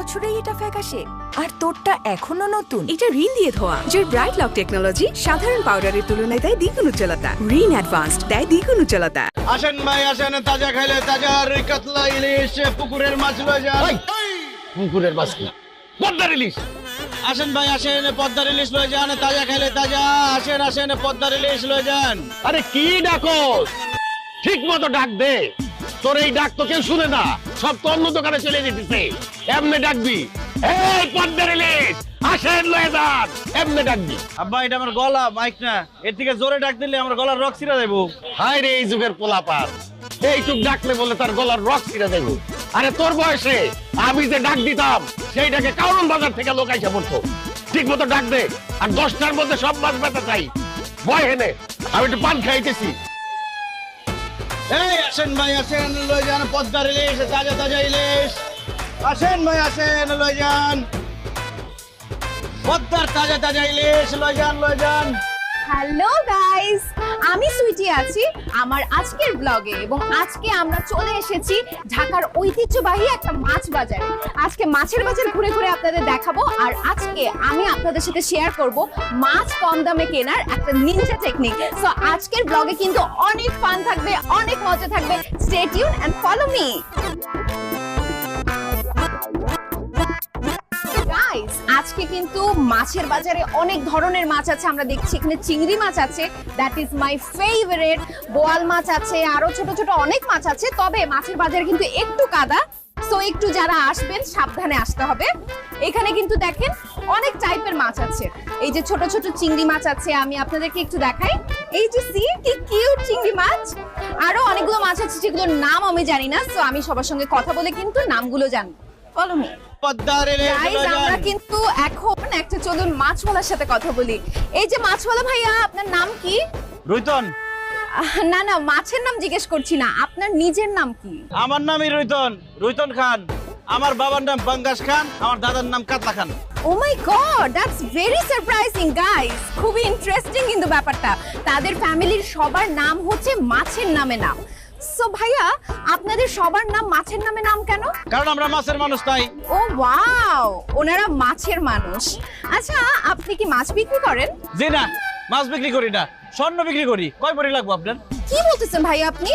বছরেই এটা ফ্যাকাশে, আর তোরটা এখনো নতুন। এটা রিন দিয়ে ধোয়া, যে ব্রাইট লক টেকনোলজি সাধারণ পাউডারের তুলনায় দেয় দ্বিগুণ উজ্জ্বলতা। রিন অ্যাডভান্সড দেয় দ্বিগুণ উজ্জ্বলতা। আসেন ভাই আসেন, তাজা খাইলে তাজা রুই কাতলা ইলিশ পুকুরের মাছ লয়ে যান। পুকুরের মাছ কি? পদ্মার ইলিশ। আসেন ভাই আসেন, পদ্মার ইলিশ লয়ে যান, তাজা খাইলে তাজা। আসেন আসেন, পদ্মার ইলিশ লয়ে যান। আরে কি ডাকস? ঠিক মতো ডাক দে। তোর এই ডাক তো কেউ শুনে না, সব তো অন্য দোকানে চলে যেতেছে। এমনি ডাকবি, এই পদ্মার ইলিশ আসেন লয়ে যান, এমনি ডাকবি। আব্বা এটা আমার গলা, মাইক না। এর থেকে জোরে ডাক দিলে আমার গলার রক ছিঁড়া দেবো। হায় রে এই যুগের পোলাপান, এইটুক ডাকলে বলে তার গলার রক ছিঁড়ে দেবো। আরে তোর বয়সে আমি যে ডাক দিতাম সেইটাকে কারণ বাজার থেকে লোক আইসা পড়তো। ঠিক মতো ডাক দে, আর 10টার মধ্যে সব মাছ বেচা চাই। ভয় হেনে আমি একটু পান খাইতেছি। এই আসেন ভাই আসেন, লয়ে যান পদ্মার ইলিশ, তাজা তাজা ইলিশ। আসেন ভাই আসেন, লয়ে যান পদ্মার তাজা তাজা ইলিশ, লয়ে যান লয়ে যান। হ্যালো গাইস, আমি সুইটি আছি আমার আজকের ব্লগে, এবং আজকে আমরা চলে এসেছি ঢাকার ঐতিহ্যবাহী একটা মাছ বাজারে। আজকে মাছের বাজার ঘুরে ঘুরে আপনাদের দেখাবো, আর আজকে আমি আপনাদের সাথে শেয়ার করব মাছ কম দামে কেনার একটা নিনজা টেকনিক। সো আজকের ব্লগে কিন্তু অনেক ফান থাকবে, অনেক মজা থাকবে। Stay tune and follow me. Guys, আজকে কিন্তু মাছের বাজারে অনেক ধরনের মাছ আছে। আমরা দেখছি এখানে চিংড়ি মাছ আছে, দ্যাট ইজ মাই ফেভারিট। বোয়াল মাছ আছে, আরো ছোট ছোট অনেক মাছ আছে। তবে মাছের বাজারে কিন্তু একটু কাদা, সো একটু যারা আসবেন সাবধানে আসতে হবে। এখানে কিন্তু দেখেন অনেক টাইপের মাছ আছে। এই যে ছোট ছোট চিংড়ি মাছ আছে, আমি আপনাদেরকে একটু দেখাই। এই যে সি কি কিউট চিংড়ি মাছ। আরো অনেকগুলো মাছ আছে যেগুলোর নাম আমি জানি না, সো আমি সবার সঙ্গে কথা বলে কিন্তু নামগুলো জানবো। Follow me. পদ্মার ইলিশ গাইস, লয়ে আমরা যান। কিন্তু এখন একটা চলুন মাছওয়ালার সাথে কথা বলি। এই যে মাছওয়ালা ভাইয়া, আপনার নাম কি? রুইতন। না না, মাছের নাম জিজ্ঞেস করছি না, আপনার নিজের নাম কি? আমার নামই রুইতন, রুইতন খান। আমার বাবার নাম বাঙ্গাস খান, আমার দাদার নাম Katla Khan. Oh my god, that's very surprising guys. খুবই ইন্টারেস্টিং কিন্তু ব্যাপারটা। তাদের ফ্যামিলির সবার নাম হচ্ছে মাছের নামে নাম। সো ভাইয়া, আপনাদের সবার নাম মাছের নামে নাম কেন? কারণ আমরা মাছের মানুষ তাই। ও ওয়াও, ওনারা মাছের মানুষ। আচ্ছা, আপনি কি মাছ বিক্রি করেন? জি না, মাছ বিক্রি করি না, স্বর্ণ বিক্রি করি। কয় ভরি লাগবো আপনার? কি বলতেছেন ভাই আপনি?